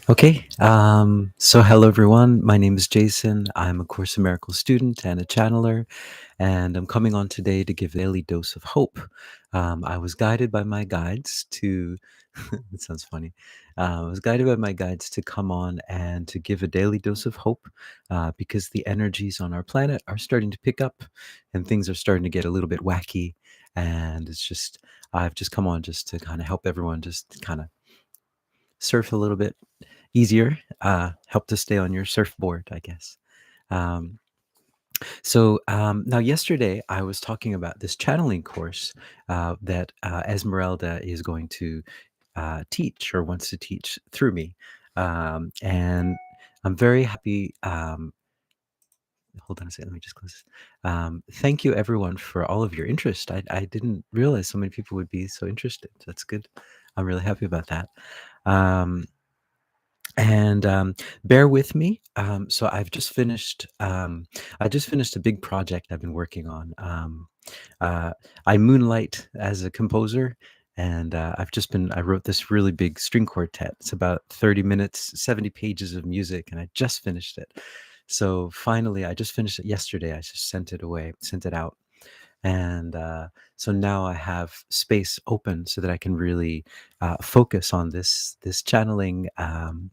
Okay, so hello everyone. My name is Jason. I'm a Course in Miracles student and a channeler, and I'm coming on today to give a daily dose of hope. I was guided by my guides to, it sounds funny. I was guided by my guides to come on and to give a daily dose of hope because the energies on our planet are starting to pick up and things are starting to get a little bit wacky. And I've just come on just to kind of help everyone just kind of surf a little bit easier, help to stay on your surfboard, I guess. Um, now, yesterday I was talking about this channeling course that Esmeralda is going to teach or wants to teach through me. And I'm very happy. Hold on a second. Let me just close this. Thank you, everyone, for all of your interest. I didn't realize so many people would be so interested. That's good. I'm really happy about that. Um, and bear with me. So I just finished a big project I've been working on. Uh, I moonlight as a composer, and I wrote this really big string quartet. It's about 30 minutes, 70 pages of music, and I just finished it. So finally, I just finished it yesterday. I just sent it out, and so now I have space open so that I can really focus on this channeling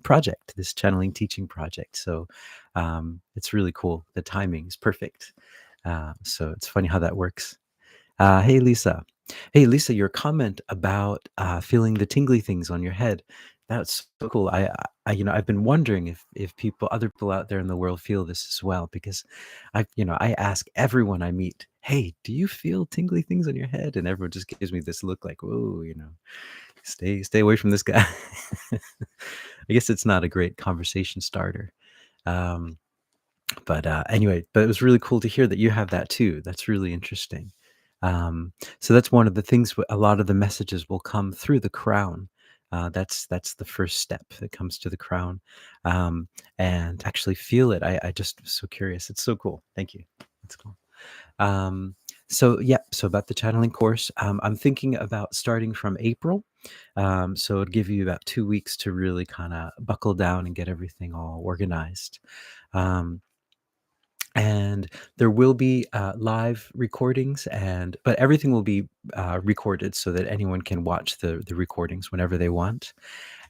project, this channeling teaching project. So it's really cool. The timing is perfect. So it's funny how that works. Hey, Lisa. Hey, Lisa, your comment about feeling the tingly things on your head. That's so cool. I've been wondering if other people out there in the world feel this as well, because I ask everyone I meet, hey, do you feel tingly things on your head? And everyone just gives me this look like, whoa, stay away from this guy. I guess it's not a great conversation starter. Um, but it was really cool to hear that you have that too. That's really interesting. So that's one of the things. A lot of the messages will come through the crown. That's the first step that comes to the crown, and to actually feel it. I just was so curious. It's so cool. Thank you. That's cool. Um, so yeah, so about the channeling course, I'm thinking about starting from April. So it'd give you about 2 weeks to really kind of buckle down and get everything all organized. Um, and there will be live recordings, but everything will be recorded so that anyone can watch the recordings whenever they want.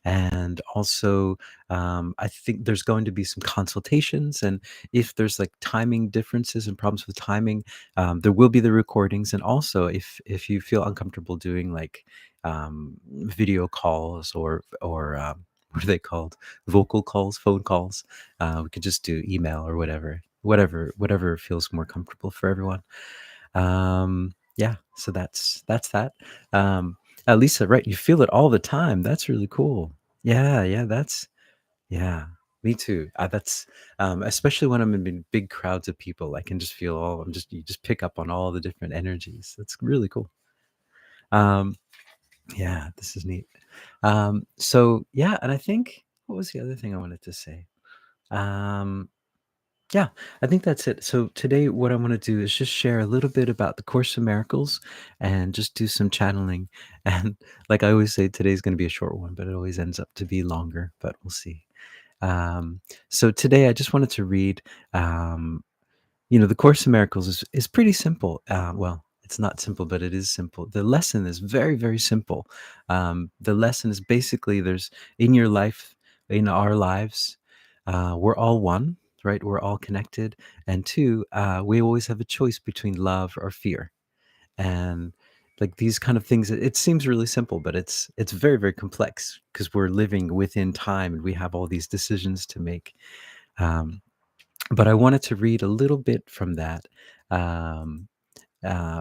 And also, I think there's going to be some consultations, and if there's like timing differences and problems with timing, there will be the recordings. And also, if you feel uncomfortable doing like video calls or what are they called, vocal calls, phone calls, we could just do email or whatever feels more comfortable for everyone. Yeah, so that's that. um Lisa, right, you feel it all the time. That's really cool. Yeah, yeah, me too. That's especially when I'm in big crowds of people, I can just feel all I'm just you just pick up on all the different energies. That's really cool. um yeah, this is neat. So yeah, and I think, what was the other thing I wanted to say? um Yeah, I think that's it. So today, what I want to do is just share a little bit about the Course of Miracles and just do some channeling. And like I always say, today's going to be a short one, but it always ends up to be longer, but we'll see. So today, I just wanted to read, the Course of Miracles is pretty simple. Well, it's not simple, but it is simple. The lesson is very, very simple. The lesson is basically, there's in your life, in our lives, we're all one, right? We're all connected. And two, we always have a choice between love or fear. And like these kind of things, it seems really simple, but it's very, very complex because we're living within time and we have all these decisions to make. Um, but I wanted to read a little bit from that. Um,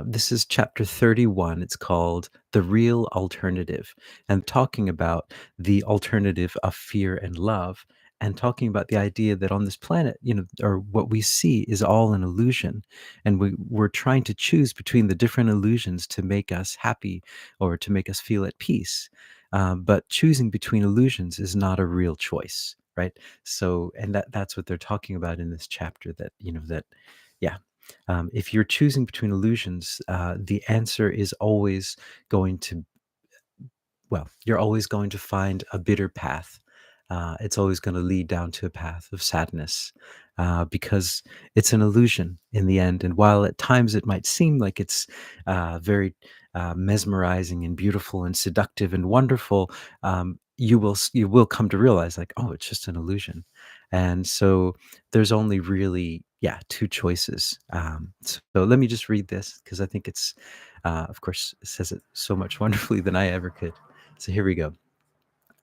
this is chapter 31. It's called The Real Alternative, and talking about the alternative of fear and love, and talking about the idea that on this planet, or what we see is all an illusion. And we're trying to choose between the different illusions to make us happy or to make us feel at peace. But choosing between illusions is not a real choice, right? So, and that's what they're talking about in this chapter, yeah, if you're choosing between illusions, the answer is always going to, well, you're always going to find a bitter path. it's always going to lead down to a path of sadness, because it's an illusion in the end. And while at times it might seem like it's very mesmerizing and beautiful and seductive and wonderful, you will come to realize, like, oh, it's just an illusion. And so there's only really, yeah, two choices. So let me just read this because I think it's, of course, it says it so much wonderfully than I ever could. So here we go.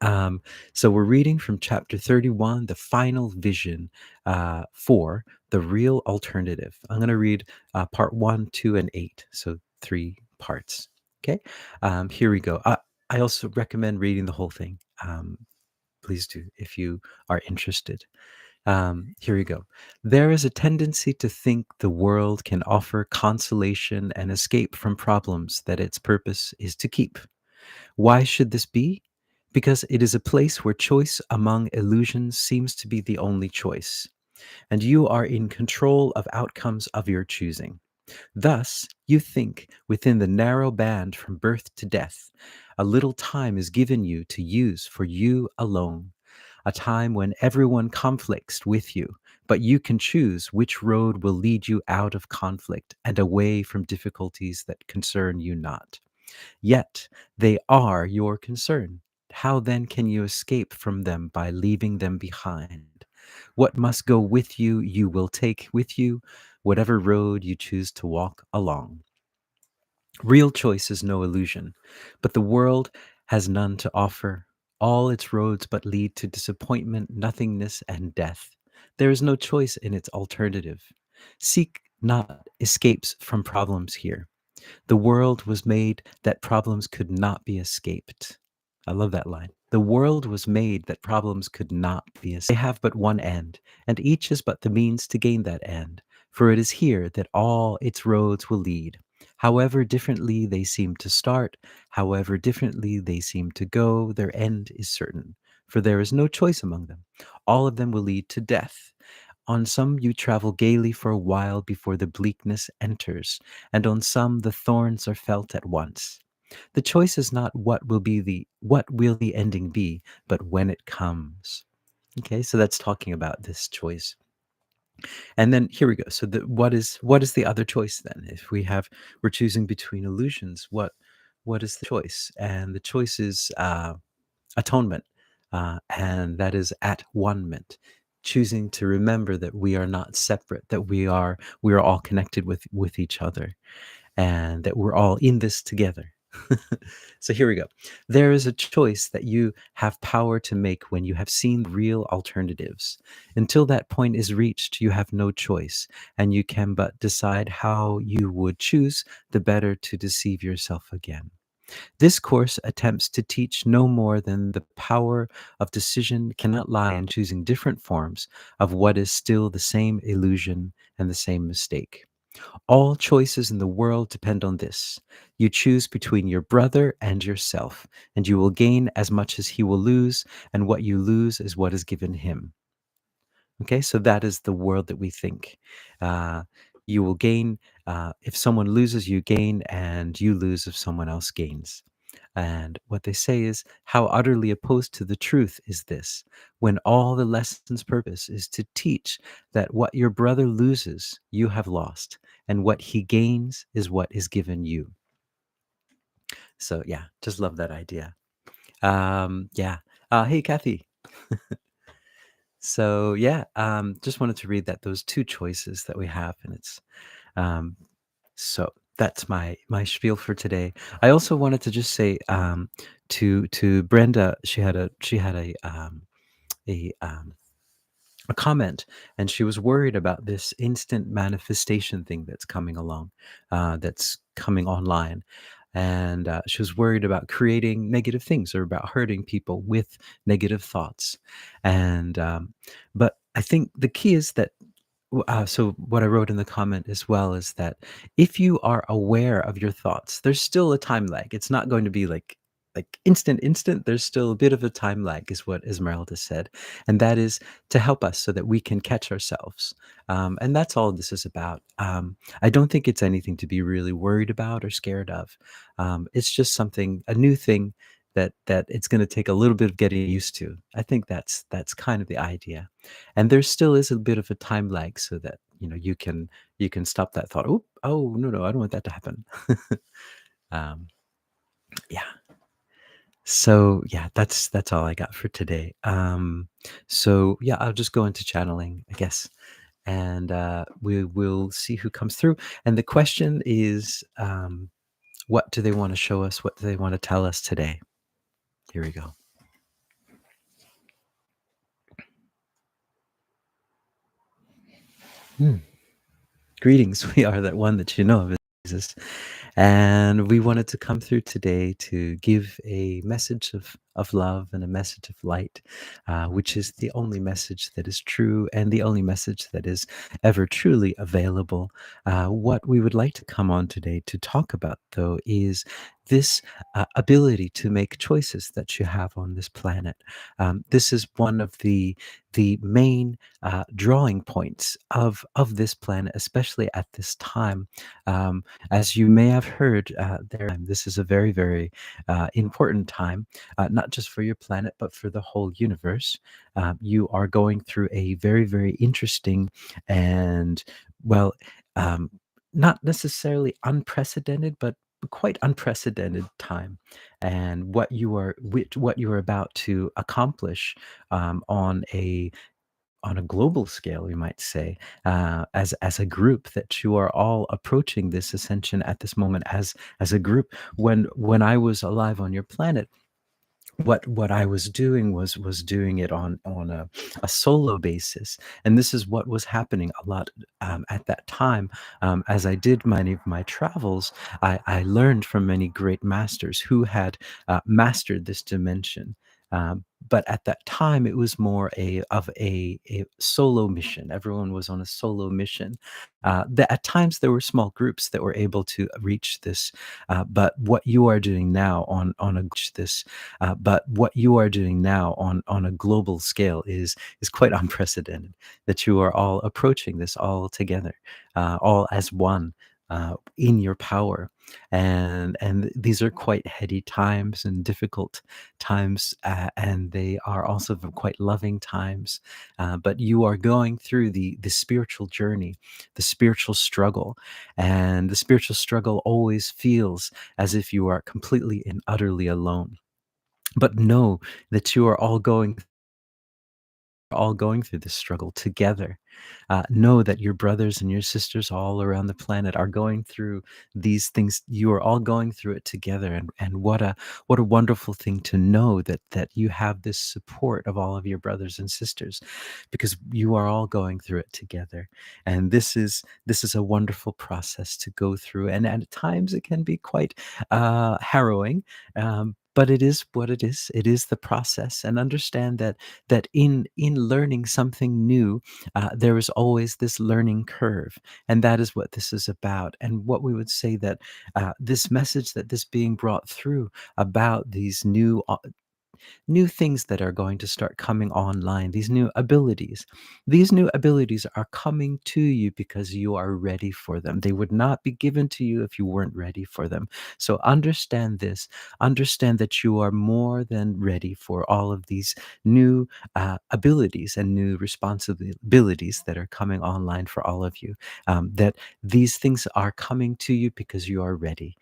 Um, so we're reading from chapter 31, the final vision, for the real alternative. I'm going to read part 1, 2, and 8. So 3 parts. Okay. Here we go. I also recommend reading the whole thing. Please do if you are interested. Here we go. There is a tendency to think the world can offer consolation and escape from problems that its purpose is to keep. Why should this be? Because it is a place where choice among illusions seems to be the only choice, and you are in control of outcomes of your choosing. Thus, you think within the narrow band from birth to death, a little time is given you to use for you alone, a time when everyone conflicts with you, but you can choose which road will lead you out of conflict and away from difficulties that concern you not. Yet they are your concern. How then can you escape from them by leaving them behind? What must go with you, you will take with you, whatever road you choose to walk along. Real choice is no illusion, but the world has none to offer. All its roads but lead to disappointment, nothingness, and death. There is no choice in its alternative. Seek not escapes from problems here. The world was made that problems could not be escaped. I love that line. The world was made that problems could not be escaped. They have but one end, and each is but the means to gain that end. For it is here that all its roads will lead. However differently they seem to start, however differently they seem to go, their end is certain. For there is no choice among them. All of them will lead to death. On some you travel gaily for a while before the bleakness enters, and on some the thorns are felt at once. The choice is not what will the ending be, but when it comes. Okay, so that's talking about this choice. And then here we go. So what is the other choice then? If we're choosing between illusions, what is the choice? And the choice is atonement, and that is at one-ment, choosing to remember that we are not separate, that we are all connected with each other, and that we're all in this together. So here we go. There is a choice that you have power to make when you have seen real alternatives. Until that point is reached, you have no choice, and you can but decide how you would choose the better to deceive yourself again. This course attempts to teach no more than the power of decision cannot lie in choosing different forms of what is still the same illusion and the same mistake. All choices in the world depend on this. You choose between your brother and yourself, and you will gain as much as he will lose, and what you lose is what is given him. Okay, so that is the world that we think. Uh, you will gain, if someone loses, you gain, and you lose if someone else gains. And what they say is, how utterly opposed to the truth is this, when all the lesson's purpose is to teach that what your brother loses, you have lost, and what he gains is what is given you. So, yeah, just love that idea. Yeah. Hey, Kathy. So, yeah, just wanted to read that those two choices that we have, and it's um, so that's my spiel for today. I also wanted to just say, to Brenda, a um, a comment, and she was worried about this instant manifestation thing that's coming along, that's coming online, and she was worried about creating negative things or about hurting people with negative thoughts, and but I think the key is that so what I wrote in the comment as well is that if you are aware of your thoughts, there's still a time lag. It's not going to be like instant. There's still a bit of a time lag, is what Esmeralda said, and that is to help us so that we can catch ourselves. And that's all this is about. I don't think it's anything to be really worried about or scared of. It's just something, a new thing that it's going to take a little bit of getting used to. I think that's kind of the idea. And there still is a bit of a time lag so that, you can stop that thought. Oh, no, no, I don't want that to happen. um, yeah. So yeah, that's all I got for today. So yeah, I'll just go into channeling, I guess, and we will see who comes through. And the question is, what do they want to show us? What do they want to tell us today? Here we go. Hmm. Greetings. We are that one that you know of, Jesus. And we wanted to come through today to give a message of love and a message of light, which is the only message that is true and the only message that is ever truly available. What we would like to come on today to talk about, though, is this ability to make choices that you have on this planet. This is one of the main drawing points of this planet, especially at this time. As you may have heard, this is a very, very important time, not just for your planet, but for the whole universe. You are going through a very, very interesting and, well, um, not necessarily unprecedented, but quite unprecedented time. And what you are about to accomplish on a global scale, we might say, as a group, that you are all approaching this ascension at this moment as a group. When I was alive on your planet, what I was doing was doing it on a solo basis, and this is what was happening a lot at that time. As I did many of my travels, I learned from many great masters who had mastered this dimension. But at that time, it was more a solo mission. Everyone was on a solo mission. At times, there were small groups that were able to reach this. But what you are doing now what you are doing now on a global scale is quite unprecedented. That you are all approaching this all together, all as one. In your power, and these are quite heady times and difficult times, and they are also quite loving times. But you are going through the spiritual journey, the spiritual struggle, and the spiritual struggle always feels as if you are completely and utterly alone. But know that you are all going through this struggle together. Know that your brothers and your sisters all around the planet are going through these things. You are all going through it together, and what a wonderful thing to know that you have this support of all of your brothers and sisters, because you are all going through it together. And this is a wonderful process to go through, and at times it can be quite harrowing. But it is what it is. It is the process, and understand that in learning something new, there is always this learning curve, and that is what this is about. And what we would say that this message that this being brought through about these new things that are going to start coming online, these new abilities are coming to you because you are ready for them. They would not be given to you if you weren't ready for them. So understand this. Understand that you are more than ready for all of these new abilities and new responsibilities that are coming online for all of you. That these things are coming to you because you are ready.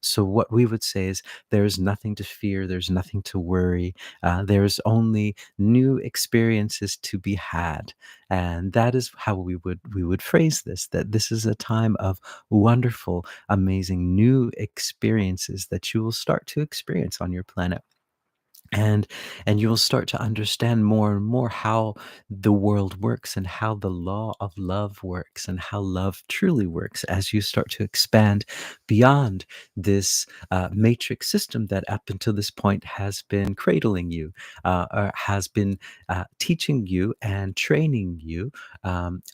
So what we would say is, there's nothing to fear, there's nothing to worry. There's only new experiences to be had, and that is how we would phrase this. That this is a time of wonderful, amazing new experiences that you will start to experience on your planet. And you will start to understand more and more how the world works, and how the law of love works, and how love truly works, as you start to expand beyond this matrix system that up until this point has been cradling you, or has been teaching you and training you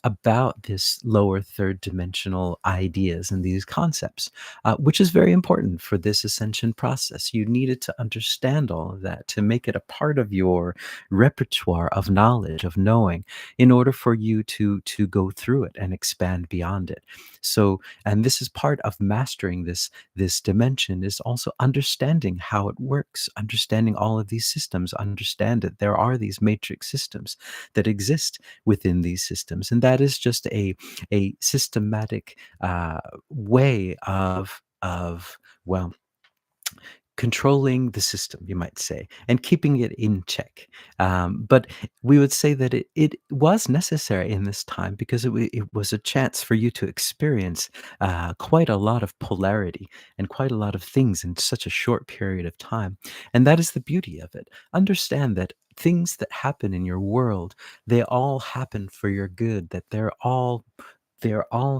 about this lower third dimensional ideas and these concepts, which is very important for this ascension process. You needed to understand all of that to make it a part of your repertoire of knowledge, of knowing, in order for you to go through it and expand beyond it. So, and this is part of mastering this dimension, is also understanding how it works, understanding all of these systems, understand that there are these matrix systems that exist within these systems, and that is just a systematic way of well, controlling the system, you might say, and keeping it in check. But we would say that it was necessary in this time because it was a chance for you to experience quite a lot of polarity and quite a lot of things in such a short period of time. And that is the beauty of it. Understand that things that happen in your world, they all happen for your good, that they're all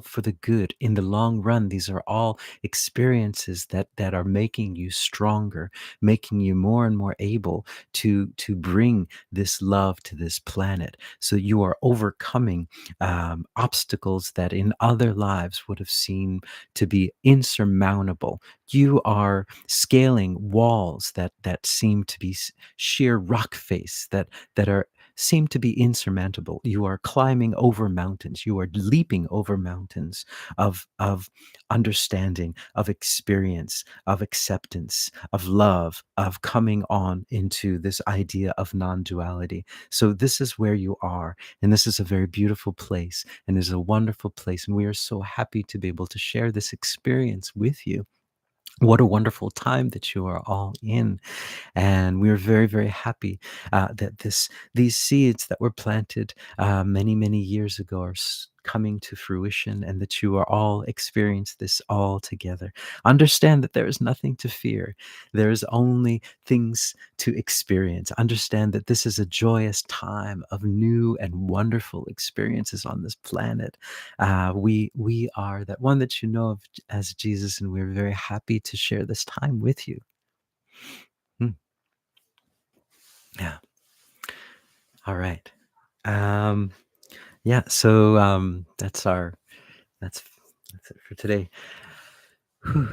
for the good in the long run. These are all experiences that are making you stronger, making you more and more able to bring this love to this planet. So you are overcoming obstacles that in other lives would have seemed to be insurmountable. You are scaling walls that seem to be sheer rock face, that are seem to be insurmountable. You are climbing over mountains. You are leaping over mountains of understanding, of experience, of acceptance, of love, of coming on into this idea of non-duality. So this is where you are, and this is a very beautiful place, and is a wonderful place, and we are so happy to be able to share this experience with you. What a wonderful time that you are all in. And we are very, very happy that these seeds that were planted many years ago are coming to fruition, and that you are all experience this all together. Understand that there is nothing to fear. There is only things to experience. Understand that this is a joyous time of new and wonderful experiences on this planet. We are that one that you know of as Jesus, and we're very happy to share this time with you. Mm, yeah. All right. Um, yeah, so that's that's it for today. Whew.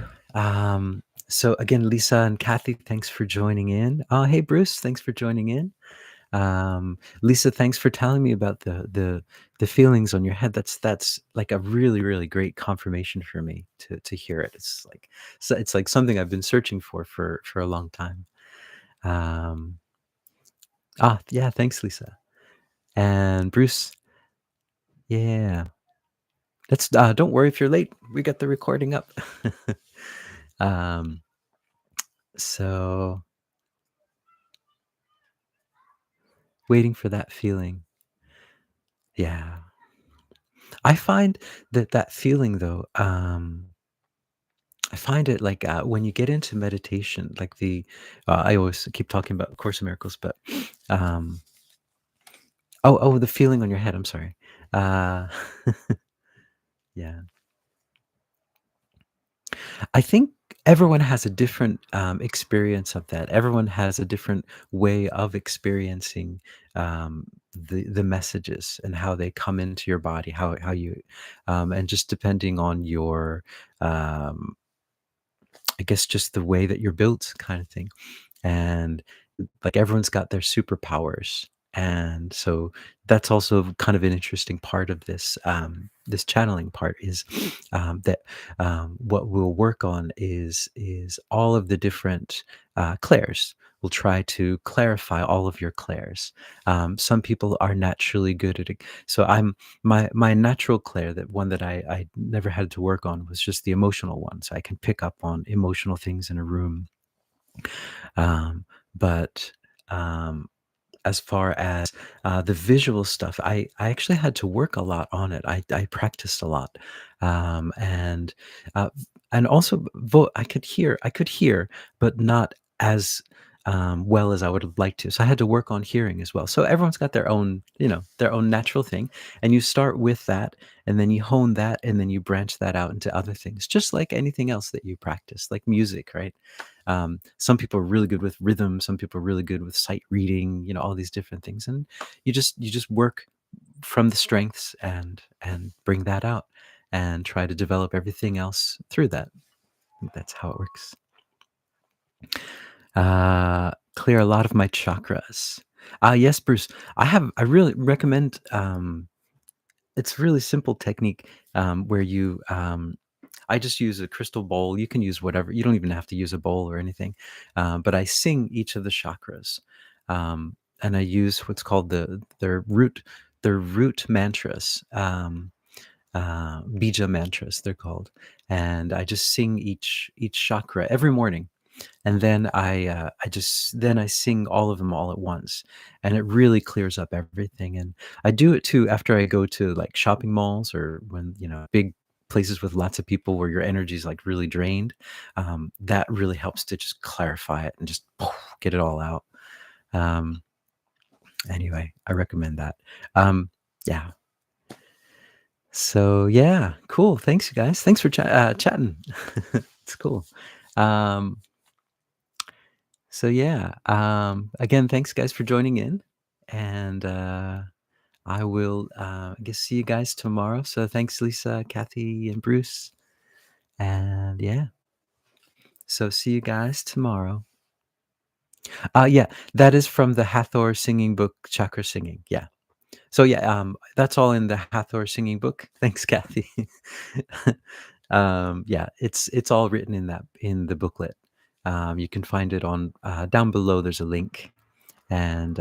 So again, Lisa and Kathy, thanks for joining in. Hey Bruce, thanks for joining in. Lisa, thanks for telling me about the feelings on your head. That's like a really great confirmation for me to hear it. It's like, so it's like something I've been searching for a long time. Um, yeah, thanks, Lisa. And Bruce, yeah. Don't worry if you're late. We got the recording up. um, so waiting for that feeling. Yeah. I find that feeling though, I find it like when you get into meditation, like I always keep talking about Course in Miracles, but um, the feeling on your head. I'm sorry. Uh, yeah. I think everyone has a different experience of that. Everyone has a different way of experiencing the messages and how they come into your body, how you, and just depending on your, um, I guess, just the way that you're built, kind of thing. And like everyone's got their superpowers, and so that's also kind of an interesting part of this channeling part is that what we'll work on is all of the different clairs. We'll try to clarify all of your clairs. Some people are naturally good at it. So my natural clair, that one that I never had to work on, was just the emotional one. So I can pick up on emotional things in a room. But um, as far as the visual stuff, I actually had to work a lot on it. I practiced a lot, um, and uh, and also I could hear, but not as well as I would have liked to. So I had to work on hearing as well. So everyone's got their own, their own natural thing, and you start with that, and then you hone that, and then you branch that out into other things, just like anything else that you practice, like music, right? Some people are really good with rhythm. Some people are really good with sight reading. All these different things, and you just work from the strengths and bring that out, and try to develop everything else through that. I think that's how it works. clear a lot of my chakras. Yes, Bruce. I really recommend, it's really simple technique, where I just use a crystal bowl. You can use whatever. You don't even have to use a bowl or anything. But I sing each of the chakras, and I use what's called the root mantras, bija mantras. They're called, and I just sing each chakra every morning, and then I sing all of them all at once, and it really clears up everything. And I do it too after I go to like shopping malls, or when big places with lots of people where your energy is like really drained. That really helps to just clarify it and just get it all out. um, anyway, I recommend that. Yeah. So yeah, cool. Thanks, you guys. Thanks for chatting. It's cool. um, So yeah, again, thanks guys for joining in, and I will, I guess, see you guys tomorrow. So thanks, Lisa, Kathy, and Bruce, and yeah. So see you guys tomorrow. Yeah, that is from the Hathor Singing book, Chakra Singing. Yeah. So yeah, that's all in the Hathor Singing book. Thanks, Kathy. Yeah, it's all written in the booklet. You can find it on down below. There's a link. And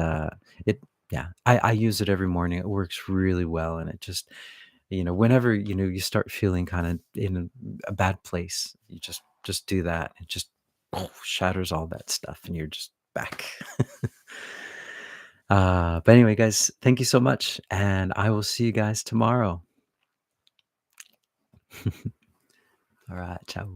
it yeah, I use it every morning. It works really well, and it just, whenever you start feeling kind of in a bad place, you just do that. It just shatters all that stuff, and you're just back. But anyway, guys, thank you so much, and I will see you guys tomorrow. All right, ciao.